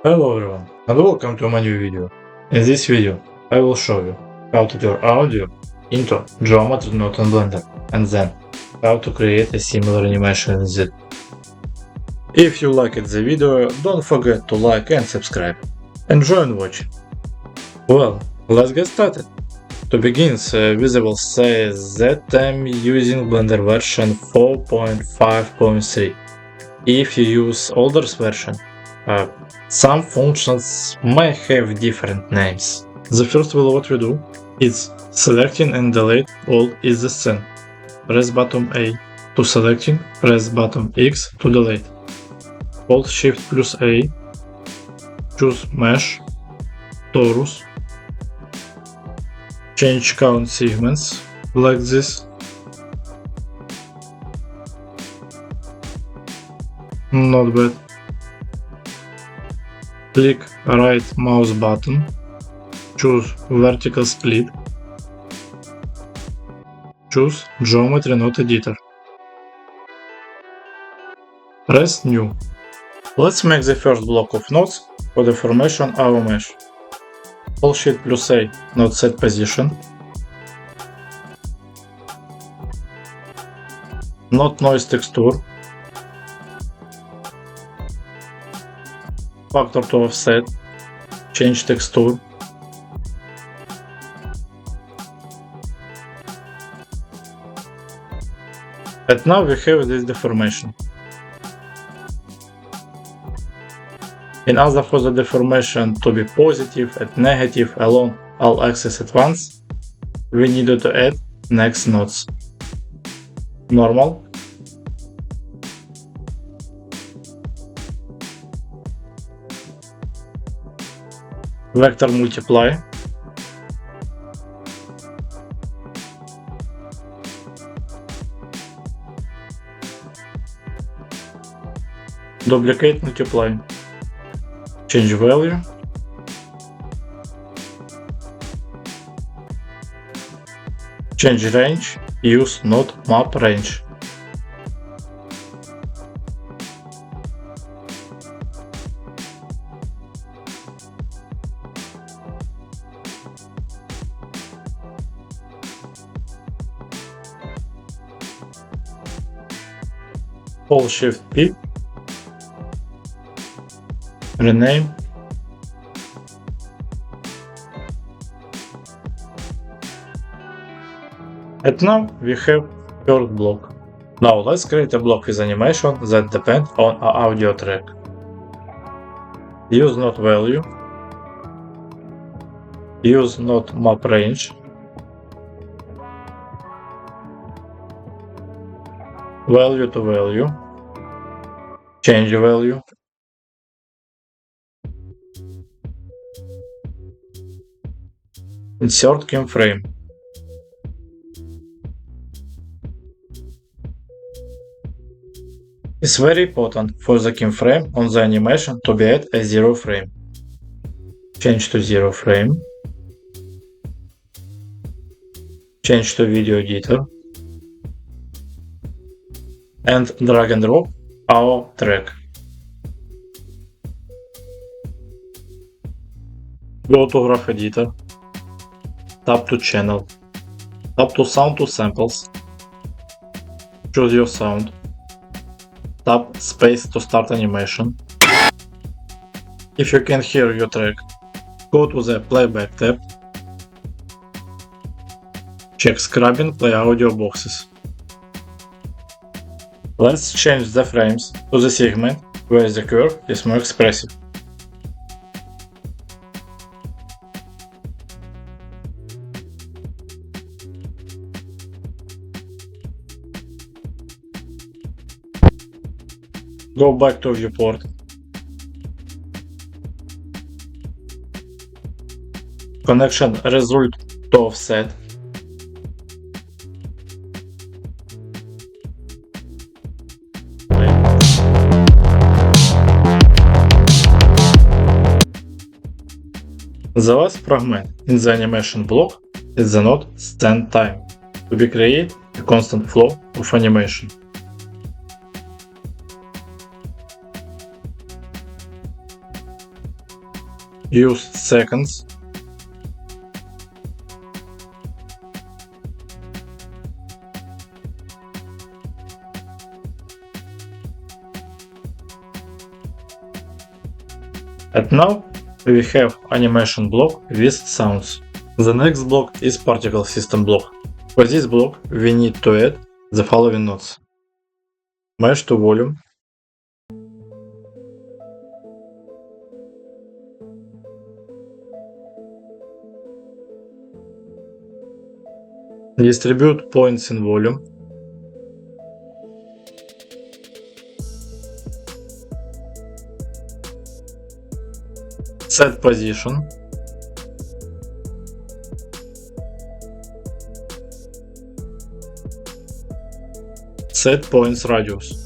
Hello everyone and welcome to my new video. In this video I will show you how to turn audio into geometry node in Blender and then how to create a similar animation in it. If you liked the video, don't forget to like and subscribe. Enjoy and watch. Well, let's get started. To begin, we will say that I'm using Blender version 4.5.3. If you use older version, some functions may have different names. The first will what we do is selecting and delete all is the scene. Press button A to selecting, press button X to delete. Hold Shift plus A, choose Mesh, Torus, change count segments like this. Not bad. Click right mouse button, choose vertical split, choose geometry node editor. Press new. Let's make the first block of nodes for the formation our mesh. Hold Shift plus A, node set position. Node noise texture. Factor to offset. Change texture. And now we have this deformation. In order for the deformation to be positive and negative along all axes at once, we needed to add next nodes. Normal, vector multiply, duplicate multiply, change value, change range, use node map range. Hold Shift P, rename, and now we have third block. Now let's create a block with animation that depends on our audio track. Use node value, use node map range, value to value, change value, insert keyframe. It's very important for the keyframe on the animation to be at a 0 frame. Change to 0 frame. Change to video editor. And drag and drop our track. Go to graph editor. Tap to channel. Tap to sound to samples. Choose your sound. Tap space to start animation. If you can hear your track, go to the playback tab. Check scrubbing play audio boxes. Let's change the frames to the segment where the curve is more expressive. Go back to viewport. Connection result to offset. The last fragment in the animation block is the node stand time to be create a constant flow of animation. use seconds, and now we have animation block with sounds. The next block is particle system block. For this block we need to add the following nodes. Mesh to volume, distribute points in volume, set position, set points radius.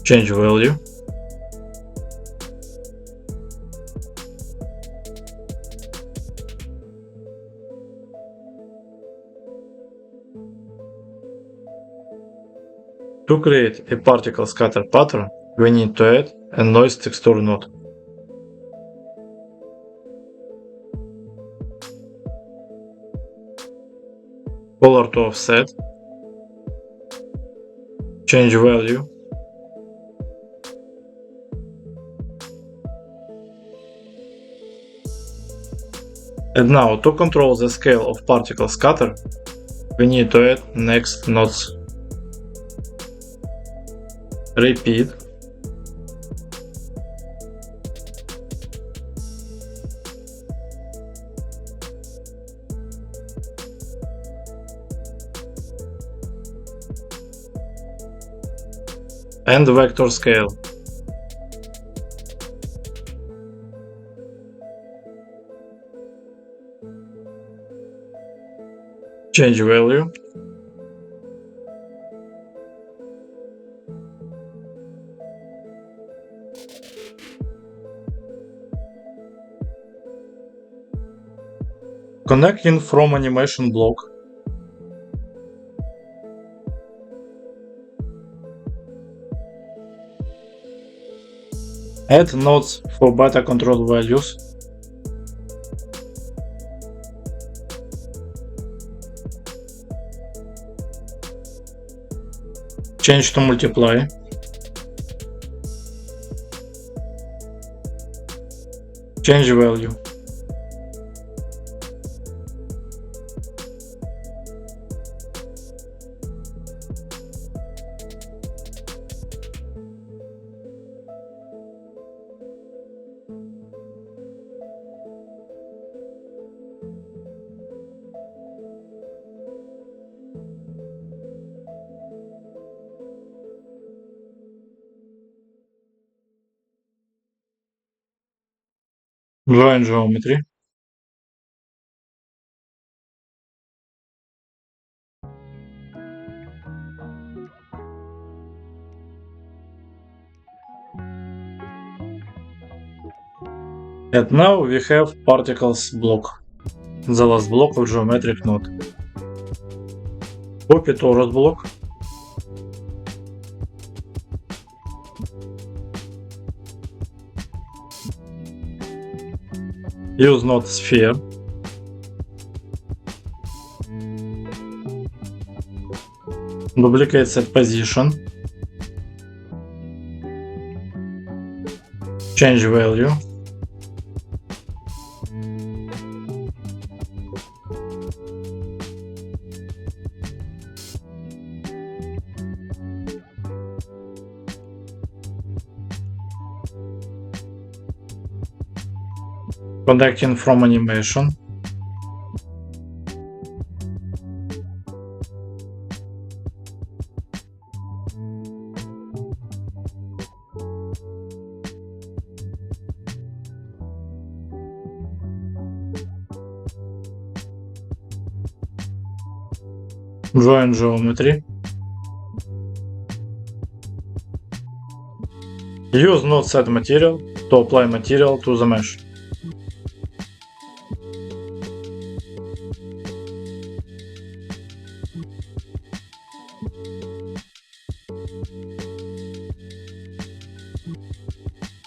Change value, to create a particle scatter pattern, we need to add a noise texture node. Color to offset, change value, and now to control the scale of particle scatter, we need to add next nodes. Repeat, and vector scale. Change value, connecting from animation block, add nodes for beta control values, change to multiply, change value, join geometry, and now we have particles block, the last block of geometric node. Copy torus block, use node sphere, duplicate set position, change value, connecting from animation, join geometry, use node set material to apply material to the mesh.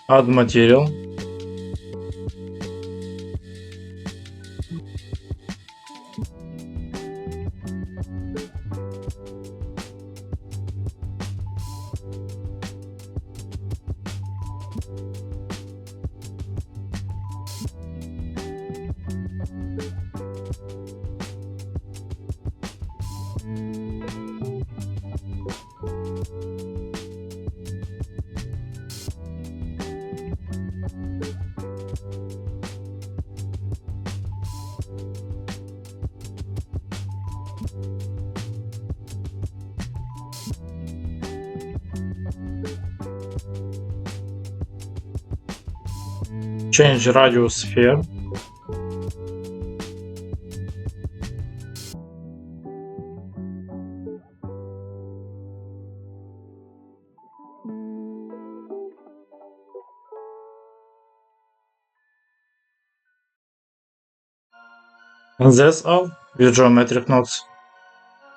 Add material. Change radius sphere. And that's all with geometric nodes.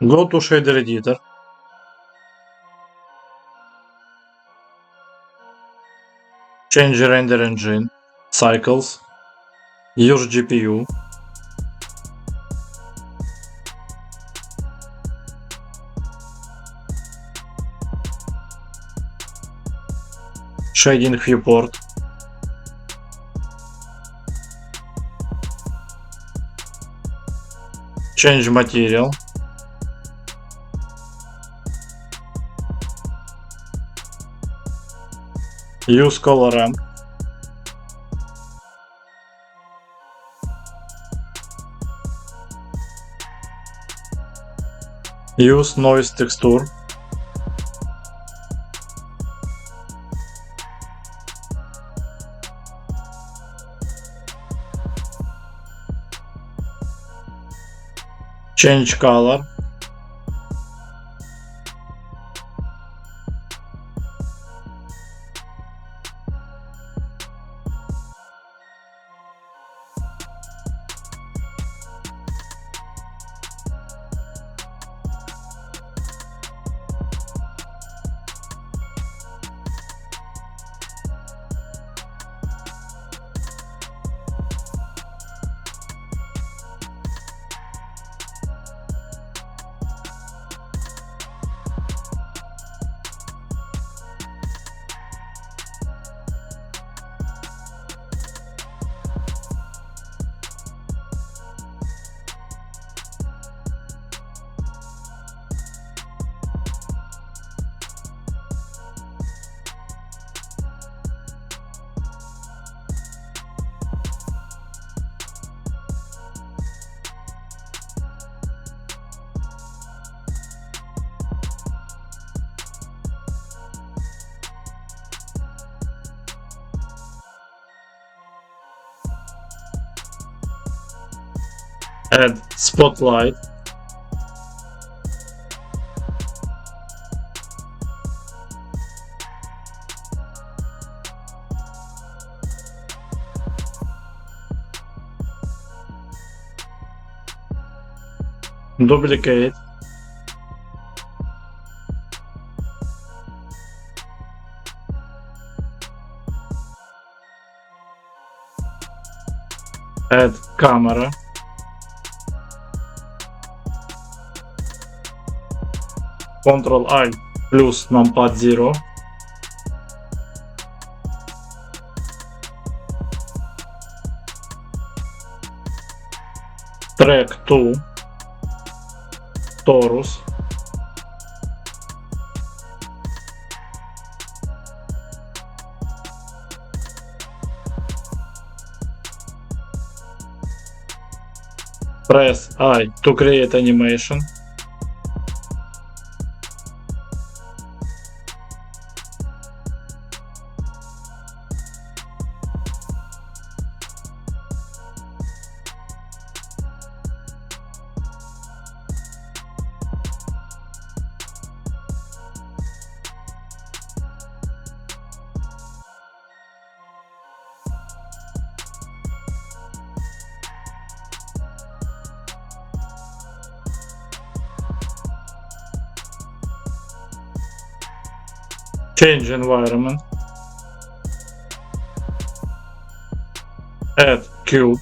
Go to shader editor. Change render engine, cycles, use GPU, shading viewport, change material, use color ramp, use noise texture, change color, add spotlight, duplicate, add camera, Ctrl-I plus numpad 0, track to torus, press I to create animation, change environment, Add cube.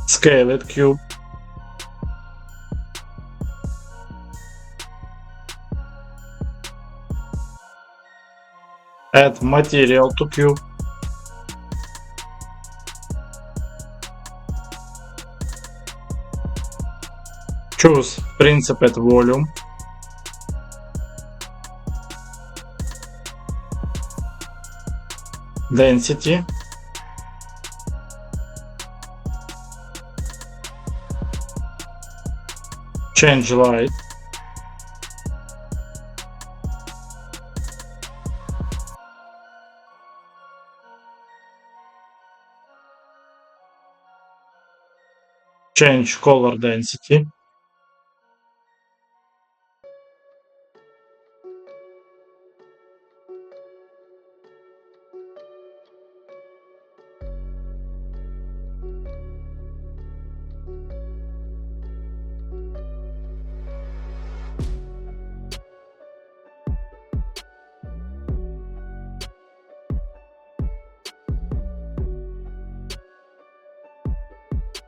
Scale it cube. Add material to cube. Choose Principed Volume. Density. Change light. Change color density.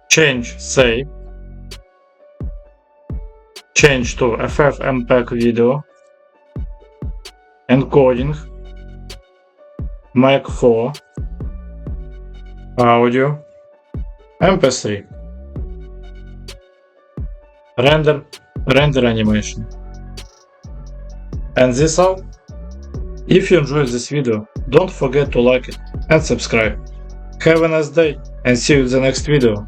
Change save. Change to FFmpeg video. Encoding. Mac4. Audio. MP3. Render animation. And this all. If you enjoyed this video, don't forget to like it and subscribe. Have a nice day and see you in the next video.